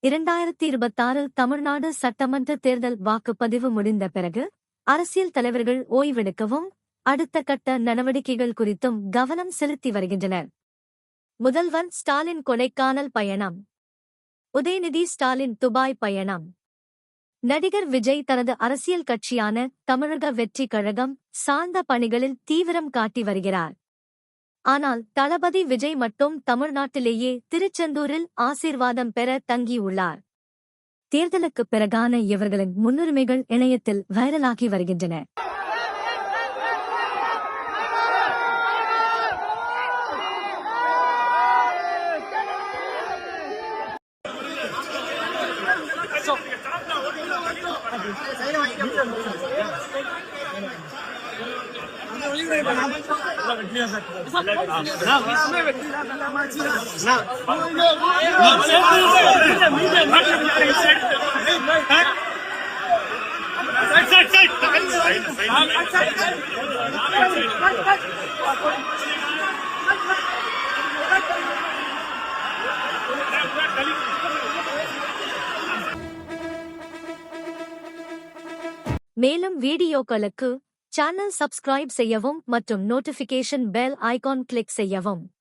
2026 தமிழ்நாடு சட்டமன்ற தேர்தல் வாக்குப்பதிவு முடிந்த பிறகு அரசியல் தலைவர்கள் ஓய்வெடுக்கவும் அடுத்த கட்ட நடவடிக்கைகள் குறித்தும் கவனம் செலுத்தி வருகின்றனர். முதல்வர் ஸ்டாலின் கொடைக்கானல் பயணம். உதயநிதி ஸ்டாலின் துபாய் பயணம். நடிகர் விஜய் தனது அரசியல் கட்சியான தமிழக வெற்றி கழகம் சார்ந்த பணிகளில் தீவிரம் காட்டி வருகிறார். ஆனால் தளபதி விஜய் மட்டும் தமிழ்நாட்டிலேயே திருச்செந்தூரில் ஆசீர்வாதம் பெற தங்கியுள்ளார். தேர்தலுக்குப் பிறகான இவர்களின் முன்னுரிமைகள் இணையத்தில் வைரலாகி வருகின்றன. மேலும் வீடியோக்களுக்கு சேனல் சப்ஸ்கிரைப் செய்யவும் மற்றும் நோட்டிஃபிகேஷன் பெல் ஐகான் கிளிக் செய்யவும்.